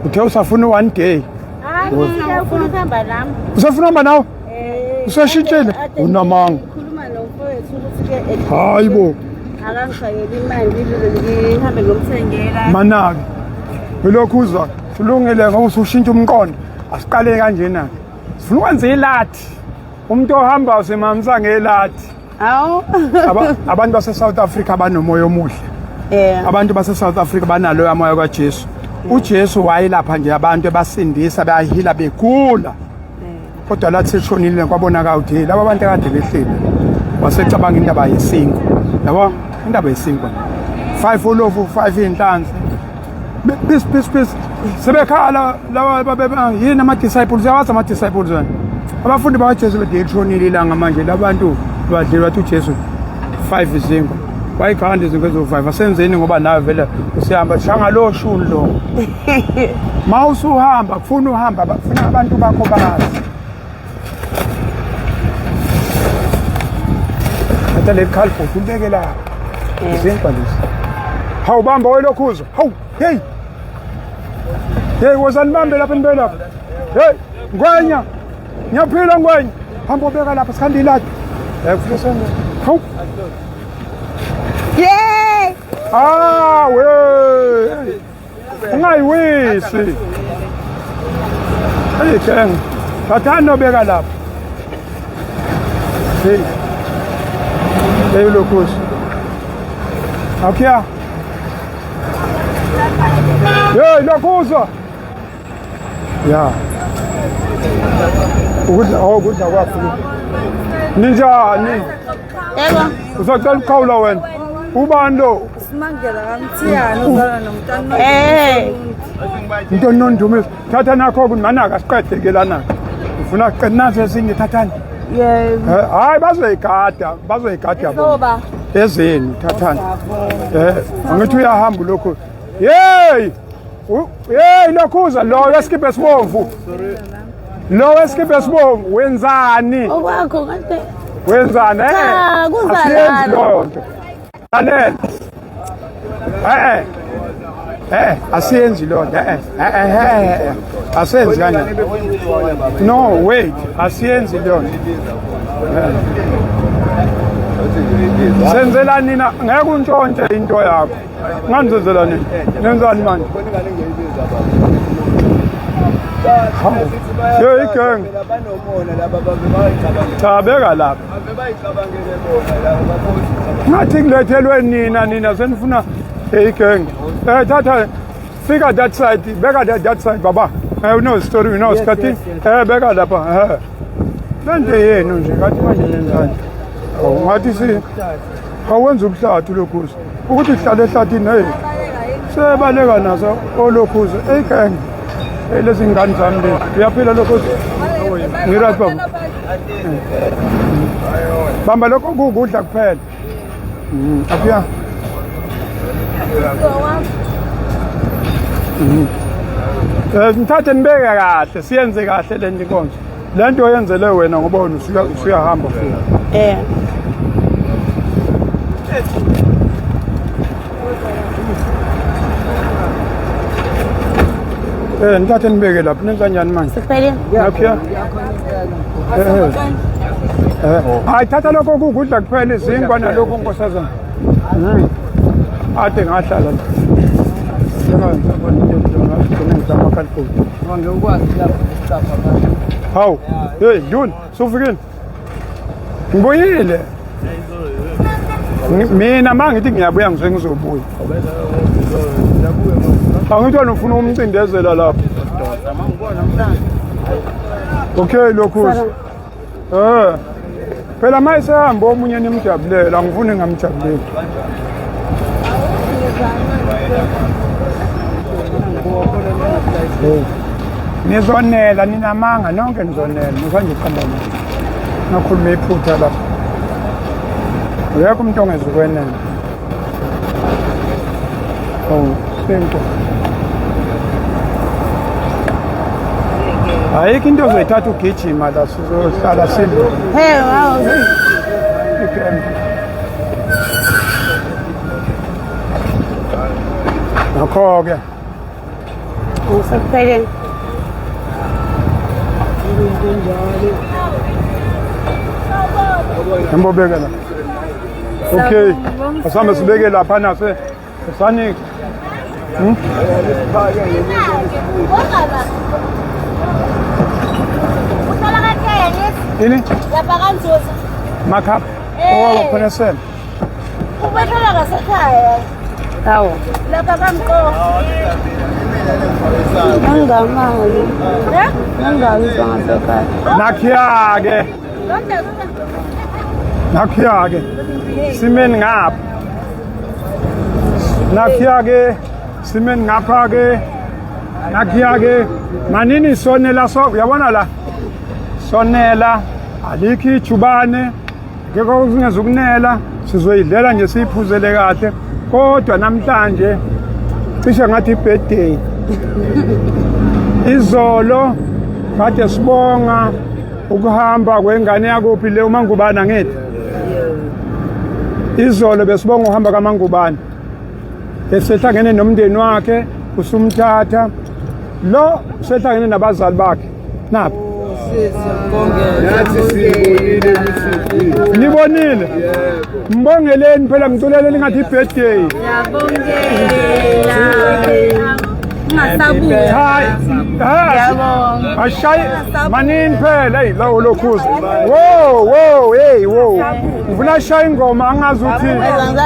uthe usafuna one day hayi ngiyafuna ukuhamba nami usafuna hamba nawe usashintshile unamanga khuluma nomfowethu ukuthi ke hayibo akangishayeli imali ngihambe ngomthengela manake belokhu uzwa sulungile ngoba usushintsha umqondo asiqale kanjena sifuna ukwenza ilathi umuntu ohamba usemamisa ngelathi awu abantu base South Africa banomoya omuhle abantu base South Africa banalo amoya kaJesu uJesu wayelapha nje abantu ebasindisa bayahila begula kodwa lathi seshonile kwabonaka ukuthi laba bantu kade behleli wasecabanga indaba yesinko yabo indaba yesinko 5 olofu 5 inhlanzi bis sebekhala laba yini ama disciples yawazi ama disciples wena abafundi bakaJesu bedishonile ilanga manje labantu badlile bathi uJesu 5 izinko wayikhanda izinto ezo5 asenzeni ngoba nawe vele usihamba shanga lo shuni lo mawusuhamba kufuna uhamba bafuna abantu bakho bazi Ata le khalfo ubeke la izinto lezi hawu bamba welokhuzo hawu hey wozanibambe lapha nibe lapha hey ngwenya ngiyaphila ngwenya hamba ubeka lapha sikhandi lati yakufisana hawu yey we ungayiwisi hey kenga bathanda ubeka lapha hey lokhuzo Akia. Hey, lokhuzo. Yeah. Ukudla kwakho. Ninjani? Yebo. Uzocela ukukhawula wena. Ubani lo? Simangela kaMthiyani uzana nomntana. Into nondumisa. Thatha nakho kunanaka siqede ke lana. Ufuna kuqinaza esinye thathani. Yebo. Hayi bazoyigada Soba. Ezeni thathani. Angithi uyahamba lokho. Hey! Hey lokhuza lo weskipe esibomvu. Lo weskipe esibomvu wenzani? Okwakho kade. Wenzani? Cha, kuzalana. Lalela. Asiyenzi lo nto. Asenzi kana. No, wait. Asiyenzi lo nto. Senzela nina ngeke untshontshe into yakho. Ngandizela nini? Nenzani manje? Yo igang. Cha beka lapha. Ngathi kulethelwe nina senifuna igang. Thatha fika that side, beka that side baba. You know story, you know skati. Beka lapha. Lande yenu nje ngathi manje nenzani? Ngathi si awenza ubuhlathu lokhuzo ukuthi uhlale ehlathini hey sebaleka nazo olokhuzo igang lezi ngane zami lezi uyaphila lokhuzo ngirathi baba bamba lokho kukudla kuphela afiya ngithathe nibeke kahle siyenze kahle le nto inkonzo le nto oyenzele wena ngoba usuyahamba futhi ngithathe nibeke lapha nenza kanjani manje Siphelile. ngapha hayi thatha lokho kukudla kuphela izinkwa nalokho nkosazana ade ngahlala hawu hey June sufikile ngibuyile mina mangithi ngiyabuya ngise ngizobuya angithi wena ufuna umcindezela lapha okay lokhuzo phela mayisehamba omunye nimjabulela angifuni ngamjabulela nizonela ninamanga nonke nizonela nizanje ikhamba nakhuluma iphutha lapha uyakho umuntu ongezukwenene sento ayikho into ozoyithatha ugijima la sizohlala sindlu ngakho-ke Ngisepheleni. Ngibobeka la. Okay. Asambe sibeke lapha nase sanike. Ini? Lapha kanzuza. Makhap. Oh, khona sel. Ubehlala ngasekhaya. Hawo. Lapha kamqo. Angamali. Angazi ngasekhaya. Nakhiya-ke. Nakhiya-ke. Simeni ngapha. Nakhiya-ke. Simeni ngapha-ke. Nakhiya-ke. Manini sonela so, uyabona la? Sonela, alikho ijubane, ngeke kungeze ukunela, sizoyidlela nje siyiphuzele kahle. Kodwa namhlanje cishe ngathi birthday. Izolo kade sibonga ukuhamba kwengane yakuphi le uMangubane ngithi. Izolo besibonga uhamba kaMangubane. Esehlangene nomndeni wakhe, usumthatha. Lo sehlangene nabazali bakhe. Naphi? Nibonile? Mbongeleni phela ngiculeleni ngathi ibirthday. Ashayi manini phela hey lawo lokhuza. Wo hey wo. Ufuna shaya ingoma angazi uthi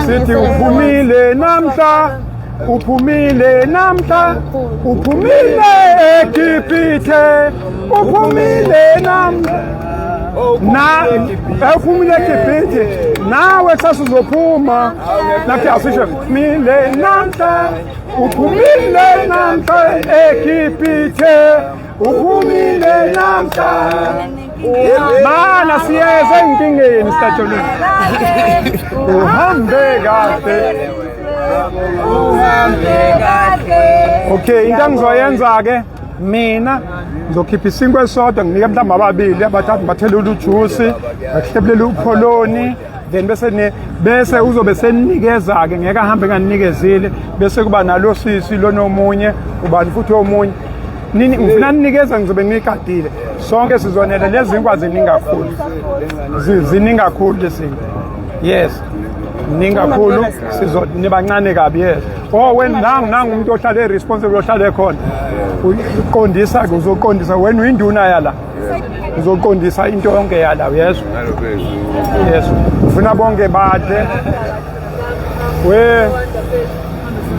sithi uphumile namhla. Uphumile namhla. Uphumile eGibhithe. Uphumile namhla. Na uphumile eGibhithe. Nawe sasizophuma. Nakhe asisho uphumile namhla. Uphumile namhla eGibhithe. Uphumile namhla. Mana siyeza inkingeni sitatholeni. Uhambe kahle. Okay, into engizoyenza-ke mina ngizokhipha isinkwa esodwa nginike mhlawumbe ababili abathathu bathele ujuice bahlephulele upholoni then bese uzobe seninikeza-ke ngeke ahambe nganikezile bese kuba nalo sisi lonomunye ubani futhi omunye nini ngifuna ninikeza ngizobe ngigadile sonke sizonela lezi zinkwa ziningi kakhulu ziningi kakhulu lezi yes ningakhulu nibancane kabi yes wena nangu umuntu ohlale responsible ohlale khona uqondisa uzoqondisa wena uyinduna yala uzoqondisa into yonke yala yes ufuna bonke badle we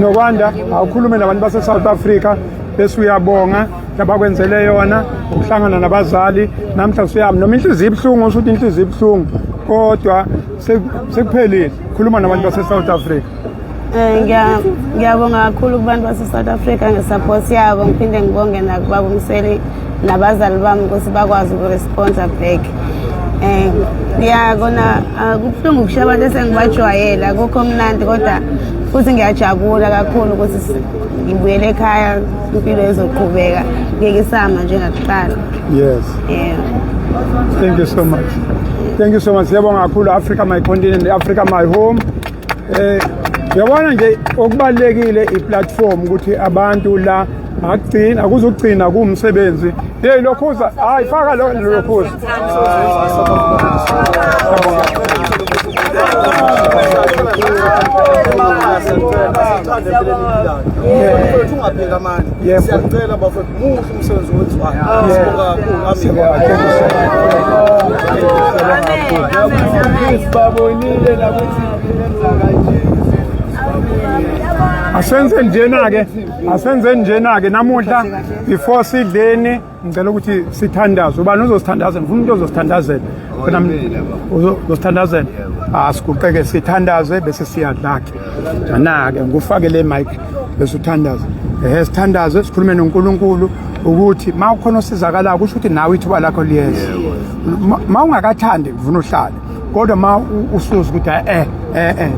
nokwanda awukhulume nabantu base South Africa bese uyabonga labakwenzele yona ukuhlangana nabazali namhla siyami noma inhliziyo ibhlungu usuthi inhliziyo ibhlungu kodwa sekuphelile khuluma nabantu base South Africa. Ngiyabonga kakhulu kubantu base South Africa ngesupport yabo ngiphinde ngibonge nakubaba umseli nabazali bami ukuthi bakwazi ukuresponsa back. Ngiyabona kubuhlungu kushiya abantu esengibajwayela akukho mnandi kodwa futhi ngiyajabula kakhulu ukuthi ngibuyele ekhaya impilo ezoqhubeka ngeke isama njengakuqala. Yes. Yeah. Thank you so much. Thank you so much. Siyabonga kakhulu Africa my continent, Africa my home. Yabona nje okubalekile iplatform ukuthi abantu la agcina akuzugcina kumsebenzi. Hey lokhuza, hayi faka lokhuza. Ungabheka manje siyacela bafethu muhle umsebenzi babonile nakuthi asenze njena-ke namuhla before sidleni ngicela ukuthi sithandaze ubani uzosithandazela ngifuna umuntu ozosithandazela uzosithandazela asiguqeke sithandaze bese siyadla-ke ana-ke ngufake le mic bese uthandaze sithandaze sikhulume noNkulunkulu ukuthi ma ukhona osizakalayo kusho ukuthi nawe ithuba lakho liyeza ma ungakathandi kuvuna uhlale kodwa ma usuza ukuthi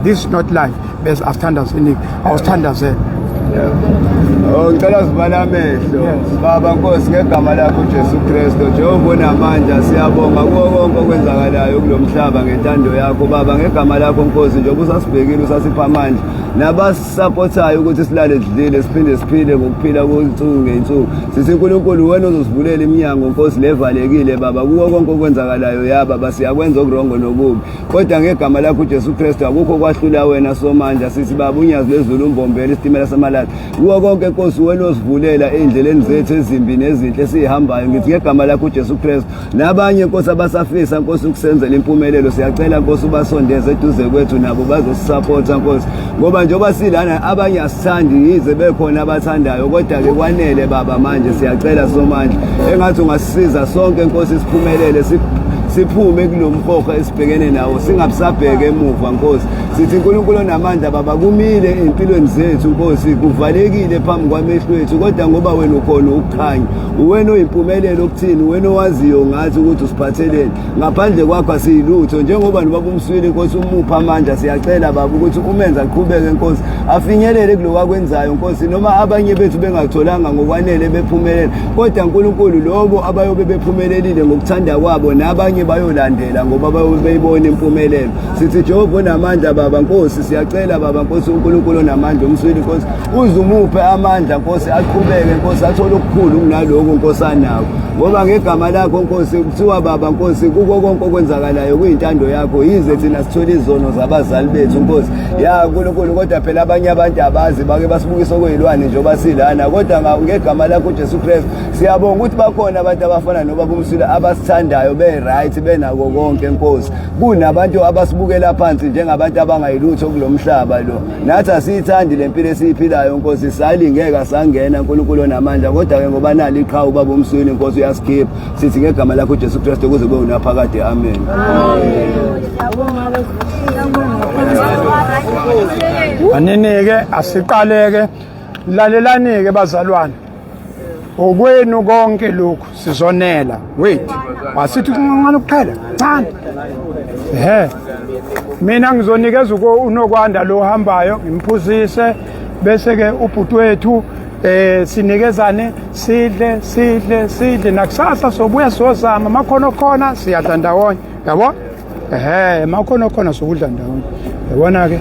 this is not life bese asithandaze awusithandazela Oh, ngicela sivala amehlo. Baba Nkosi ngegama lakho Jesu Kristu, Jehova namandla siyabonga kuwo konke okwenzakalayo kulomhlaba ngentando yakho Baba ngegama lakho Nkosi njengoba usasibhekile usasipha amandla nabasupportayo ukuthi silale sidlile siphinde siphile ngokuphila kwensuku ngensuku. Sithi uNkulunkulu wena uzosivulela iminyango Nkosi levalekile Baba kuwo konke okwenzakalayo ya Baba siyakwenza okurongo nokubi. Kodwa ngegama lakho Jesu Kristu akukho kwahlula wena somandla sithi Baba unyazi lezulu umbombele isitimela samalala. Kuwo konke Nkosi wena osivulela endleleni zethu ezimbi nezinhle sihambayo ngithi ngegama lakho uJesu Kristu nabanye Nkosi abasafisa Nkosi ukusenzela impumelelo siyacela Nkosi ubasondeze eduze kwethu nabo bazosupporta Nkosi ngoba njengoba silana abanye asithandi yize bekhona abathandayo kodwa ke kwanele Baba manje siyacela somandla engathi ungasisiza sonke Nkosi siphumelele siphume kulomkhokha esibhekene nawo singabusabheke emuva Nkosi sithi uNkulunkulu namandla Baba kumile empilweni zethu Nkosi kuvalekile phambi kwamehlo ethu kodwa ngoba wena ukhona ukukhanya wena oyimpumelelo okuthini wena owaziyo ngathi ukuthi usiphatheleni ngaphandle kwakho asiyilutho njengoba nobaba umswili Nkosi umupha amandla siyacela Baba ukuthi umenza aqhubeke Nkosi afinyelele kuloko akwenzayo Nkosi noma abanye bethu bengatholanga ngokwanele bephumelele kodwa uNkulunkulu lobo abayobe bephumelelile ngokuthanda kwabo nabanye bayolandela ngoba bayibona impumelelo sithi Jehova namandla Baba Nkosi siyacela Baba Nkosi uNkulunkulu namandla umswili Nkosi uzumuphe amandla Nkosi aqhubeke Nkosi athole okukhulu kunaloko Nkosi anawo ngoba ngegama lakho Nkosi kuthiwa Baba Nkosi kuko konke okwenzakalayo kuyintando yakho yize thina sithola izono zabazali bethu Nkosi ya uNkulunkulu kodwa phela abanye abantu abazi bake basibukisa okuyilwane njengoba silana kodwa ngegama lakho uJesu Kristu siyabonga ukuthi bakhona abantu abafana nobaba umswili abasithandayo be-right benako konke Nkosi kunabantu abasibukela phansi njengabantu abangayilutho kulomhlaba lo nathi asiyithandi lempilo esiyiphilayo Nkosi salingeka sangena uNkulunkulu namandla kodwa ke ngoba nali iqhawe ubaba umswili Nkosi uyaskipha sithi ngegama lakho uJesu Kristu kuze kube unaphakade amen. Anene-ke asiqaleke lalelani-ke bazalwane okwenu konke lokhu sizonela wethu asithi ngani ukuphela ncane mina ngizonikeza unokwanda lo hambayo ngimphuzise bese ke ubhuti wethu sinikezane sidle nakusasa sobuya sozama makhono khona siyadla ndawonye yabo makhono khona sokudla ndawonye yabona ke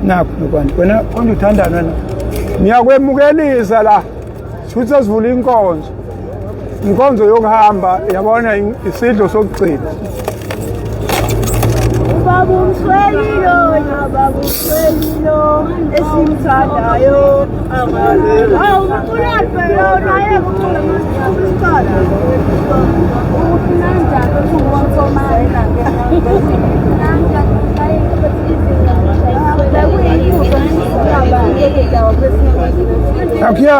nakho nokwanda wena konje uthandana wena ngiyakwemukelisa la futhi sivula inkonzo yokuhamba yabona isidlo sokugcina Baba umswelilo esimthandayo hawu ucula phela naye ucula masicala Akia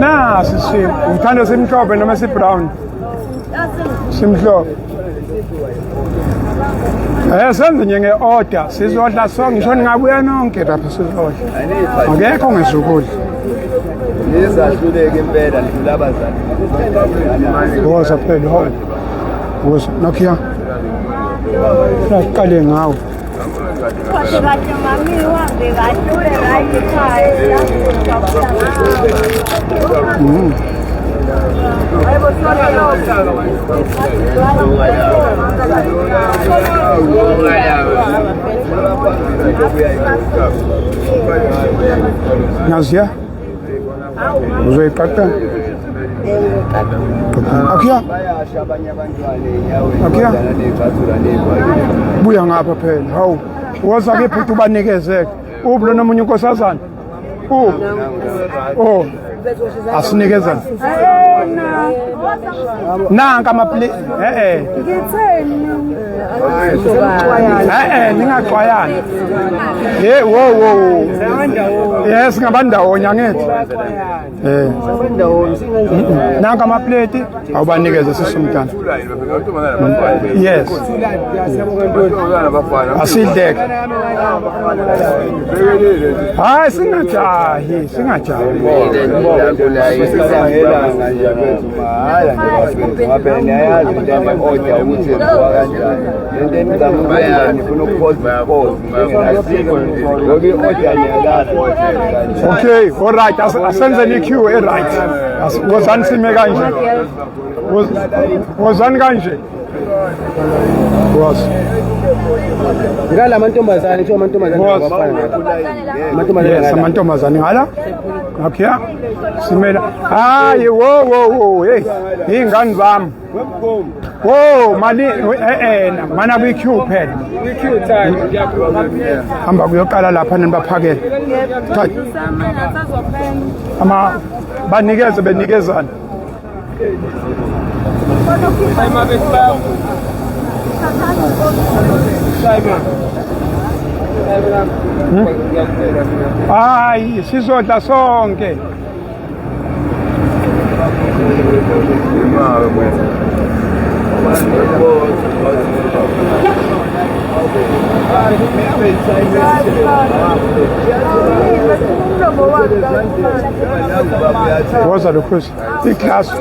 na sisi uthanda simhlophe noma sibrown simhlophe senze nge-order sizodla so ngisho ningabuya nonke lapha sizodla akekho ngesukudla nizahluleke impela nidlula abazali woza phela ho woza nokia siqale ngawo Kahle mami uhambe kahle ule right ekhaya hayibo Nazia uzoyiqaqa Akia Akia buya ngapha phela hawu woza ke phuthu banikezeke ublo nomunye unkosazana asinikezana nanka amaplate ningaxwayana yes ngabandawonye angithi nanka amaplate awubanikeze sisumntana yes asidleke hayi singajahi Sisangelanga nje bethu mahala nje bafethu ngabe niyayazi into ene-order ukuthi yenziwa kanjani. Lento enizambayani nifuna ukuphoza lokhu i-order niyalazi. Okay, all right. Asenze ni-queue e-right. Wozani sime kanje. Wozani kanje. Woza. Ngala amantombazane kuthiwa amantombazane abafana. Yes, amantombazane ngala. Okay. Simela. Hayi wo hey. Ingane zami. Wo mali mana kwi-queue phela. Kwi-queue time. Hamba kuyokala lapha nibaphakele. Banikeze benikezana. Hayi sizodla sonke. Woza lokhuzi iclass.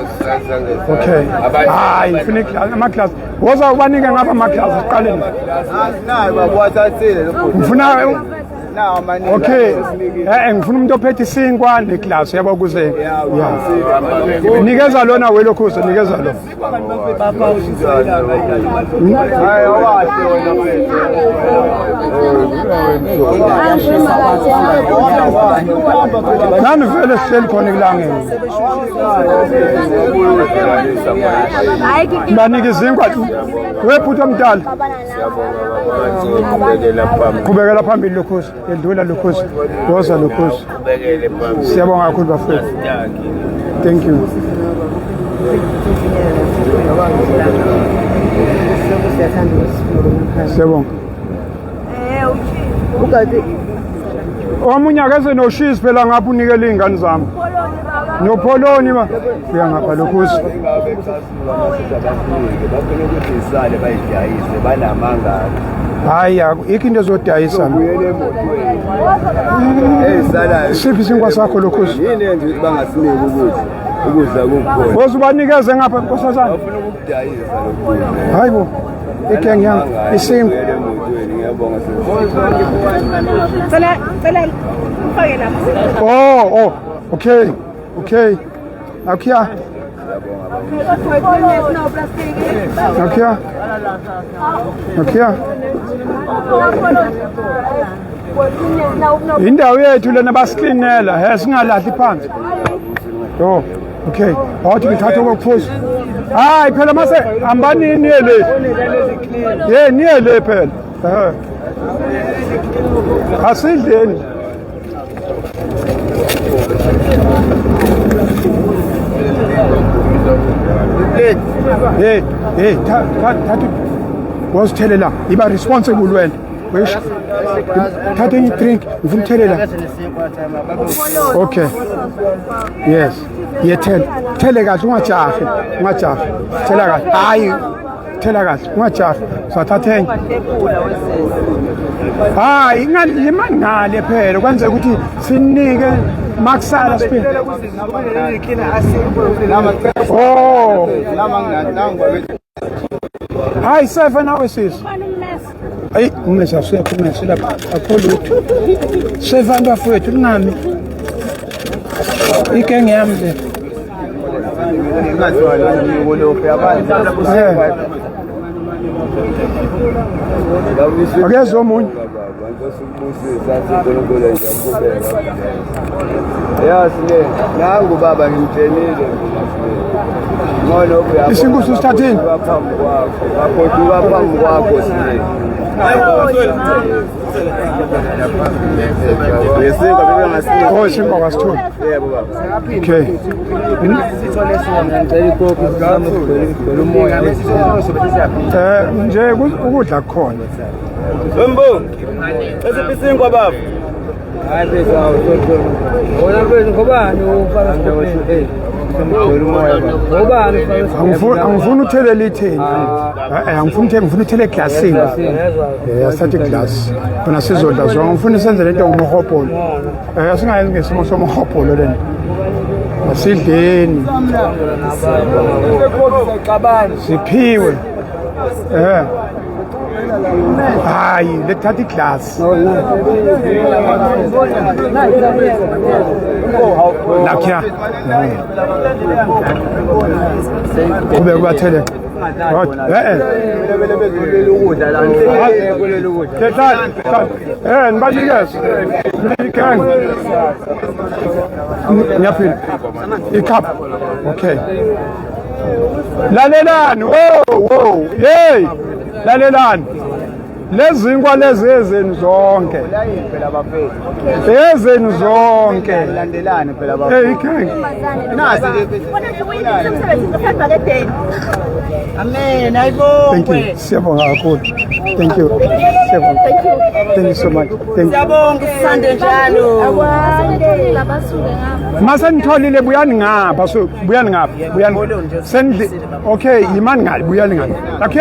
Okay. Hayi ngifuna iclass ama-class. Woza ubanike ngapha ama-class siqaleni. Asinayo babwathathile lokho. Ngifuna okay. Ngifuna umuntu ophethe isinkwa neclass yabo kuze. Nikeza lona welokhuzi nikeza lo. Hayi awahle wena mfethu. Nani vele sihleli khona kulangeni. Banike izinkwa webhuti omdala. Qhubekela phambili lokhuzi. Yedlula lokhuzi. Woza lokhuzi. Siyabonga kakhulu bafethu. Thank you. Siyabonga. Omunye akeze noshisi phela ngapha unikele izingane zami. Nopoloni ba. Kuya ngapha lokhuzi. Bafuna ukuthi isale bayidayise banamanga. Hayi ikho into ezodayisa. Eyisalayo. Siphi isinkwa sakho lokhuzi? Yini enje ukuthi bangasiniki ukudla kukhona. Woza ubanikeze ngapha nkosazana. Bafuna ukudayisa lokhu. Hayibo. Igeng yami isinkwa. Ngiyabonga Cela ufake lapha. Oh, okay. Nakia. Indawo yethu lena basiklinela, singalahli phansi. Oh, okay. Awuthi ngithatha okuphuza. Hayi phela mase hambani niye le. Niye le phela. Asidleni. Hey, thathu wazithele iba responsible wena. Wesh. Thatha i-drink, ngifuna uthelela. Okay. Yes. Thele kahle ungajahi. Thela kahle. Hayi. Thela kahle ungajahi. Sathatha enye. Hayi imangale phela kwenzeka ukuthi sinike makusala siphela. Oh. Hayi 7 hours sis. Hayi umesa siyaphumesa lapha akho lutho. 7 bafowethu kunami. Igenge yami le. Akezwe omunye. Yasile nangu baba ngimtshenile ngono uyaphila isingusu sithathini phambi kwakho bagoduka phambi kwakho sile yesinga bebe ngasile oh isinga kwasithola yebo baba okay Sithole sona ngicela ikhophi sizama ukugcwala umoya nje ukudla khona Wembo esiphi isinkwa baba hayi bese wona bese ngobani ufaka sithopheni ngobani angifuni uthelela itheni ngifuna uthele eglasini asithathe iglass khona sizodla zonke ngifuna senze lento ngomohobholo asingayenzi ngesimo somohobholo lento Asidleni. Siphiwe. Hayi, lethatha iglasi. Nakya. Kube kubathele. Nibanikeze. Nikan. Ngiyaphila. Icup. Okay. Lalelani. Wow. Hey. Lalelani. Lezinkwa lezi ezenu zonke. Ezenu zonke. Landelani phela bafowethu. Hey, ikhenge. Amen. Ayibonge. Thank you. Siyabonga kakhulu. Thank you. Siyabonga. Thank you so much. Thank you. Siyabonga sisande njalo. Abantwana labasuke ngapha. Mase nitholile buyani ngapha so buyani ngapha buyani sendli okay yimani ngale buyani ngale lakho